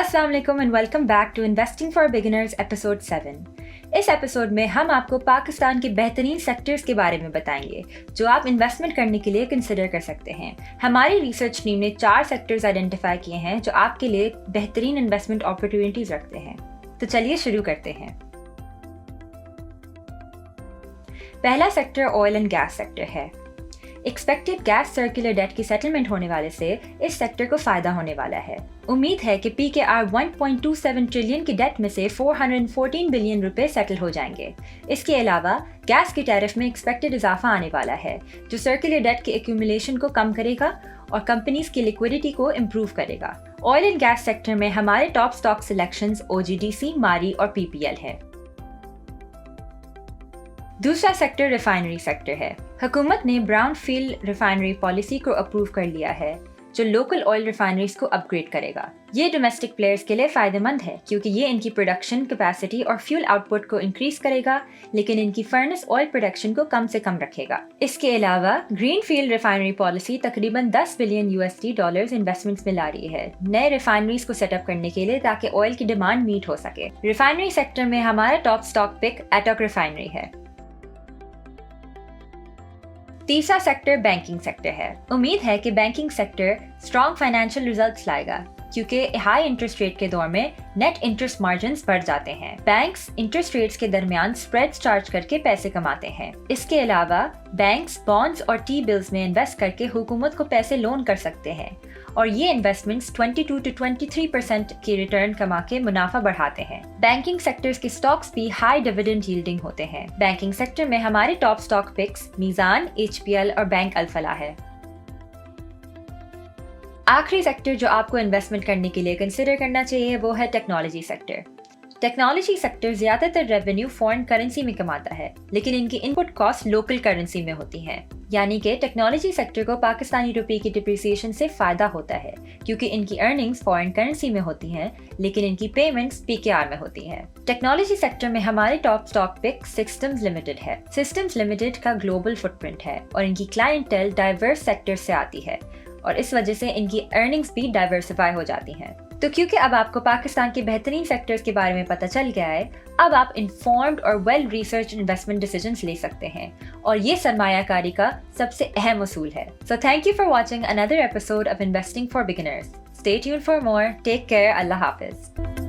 अस्सलाम वालेकुम and welcome back to investing for beginners episode 7। इस एपिसोड में हम आपको पाकिस्तान के बेहतरीन सेक्टर्स के बारे में बताएंगे जो आप इन्वेस्टमेंट करने के लिए कंसिडर कर सकते हैं। हमारी रिसर्च टीम ने 4 सेक्टर्स आइडेंटिफाई किए हैं जो आपके लिए बेहतरीन इन्वेस्टमेंट अपॉर्चुनिटीज रखते हैं। तो चलिए शुरू करते हैं। पहला sector oil and gas sector है। एक्सपेक्टेड गैस सर्कुलर डेट की सेटलमेंट होने वाले से इस सेक्टर को फायदा होने वाला है। उम्मीद है कि PKR 1.27 ट्रिलियन की डेट में से 414 बिलियन रुपए सेटल हो जाएंगे। इसके अलावा गैस की टैरिफ में एक्सपेक्टेड इजाफा आने वाला है जो सर्कुलर डेट के एक्यूमुलेशन को कम करेगा और कंपनीज की लिक्विडिटी को इम्प्रूव करेगा। ऑयल एंड गैस सेक्टर में हमारे टॉप स्टॉक सिलेक्शंस OGDC, मारी और PPL है। दूसरा सेक्टर रिफाइनरी सेक्टर है। हुकूमत ने ब्राउन फील्ड रिफाइनरी पॉलिसी को अप्रूव कर लिया है जो लोकल ऑयल रिफाइनरीज को अपग्रेड करेगा। ये डोमेस्टिक प्लेयर्स के लिए फायदेमंद है क्योंकि ये इनकी प्रोडक्शन कैपेसिटी और फ्यूल आउटपुट को इंक्रीज करेगा, लेकिन इनकी फर्नेस ऑयल प्रोडक्शन को कम से कम रखेगा। इसके अलावा ग्रीन फील्ड रिफाइनरी पॉलिसी तकरीबन $10 बिलियन इन्वेस्टमेंट्स में ला रही है नए रिफाइनरीज को सेटअप करने के लिए ताकि ऑयल की डिमांड मीट हो सके। रिफाइनरी सेक्टर में हमारा top stock pick Attock refinery है। तीसरा सेक्टर बैंकिंग सेक्टर है। उम्मीद है कि banking sector strong financial results लाएगा क्योंकि हाई इंटरेस्ट रेट के दौर में नेट इंटरेस्ट मार्जिन्स बढ़ जाते हैं। बैंक्स इंटरेस्ट रेट्स के दरमियान स्प्रेड्स चार्ज करके पैसे कमाते हैं। इसके अलावा बैंक्स बॉन्ड्स और टी बिल्स में इन्वेस्ट करके हुकूमत को पैसे लोन कर सकते हैं और ये इन्वेस्टमेंट्स 22 to 23% की रिटर्न कमा के मुनाफा बढ़ाते हैं। बैंकिंग सेक्टर्स के स्टॉक्स भी हाई डिविडेंड यील्डिंग होते हैं। बैंकिंग सेक्टर में हमारे टॉप स्टॉक पिक्स मीज़ान, HPL और बैंक अल-फलाह है। आखिरी सेक्टर जो आपको इन्वेस्टमेंट करने के लिए कंसिडर करना चाहिए वो है टेक्नोलॉजी सेक्टर। टेक्नोलॉजी सेक्टर ज्यादातर रेवेन्यू फॉरेन करेंसी में कमाता है, लेकिन इनकी इनपुट कॉस्ट लोकल करेंसी में होती हैं। यानी कि टेक्नोलॉजी सेक्टर को पाकिस्तानी रुपये की डिप्रिसिएशन से फायदा होता है क्योंकि इनकी अर्निंग्स फॉरेन करेंसी में होती हैं, लेकिन इनकी पेमेंट्स PKR में होती हैं। टेक्नोलॉजी सेक्टर में हमारे top stock pick systems limited है। सिस्टम्स लिमिटेड का ग्लोबल फुटप्रिंट है और इनकी क्लाइंटेल डाइवर्स सेक्टर से आती है और इस वजह से इनकी अर्निंग्स भी डाइवर्सिफाई हो जाती हैं। तो क्योंकि अब आपको पाकिस्तान के बेहतरीन सेक्टर्स के बारे में पता चल गया है, अब आप इन्फॉर्म्ड और वेल रिसर्च इन्वेस्टमेंट डिसीजंस ले सकते हैं और ये सरमायाकारी का सबसे अहम उसूल है। So thank you for watching another episode of investing for beginners. Stay tuned for more. Take care. अल्लाह हाफिज।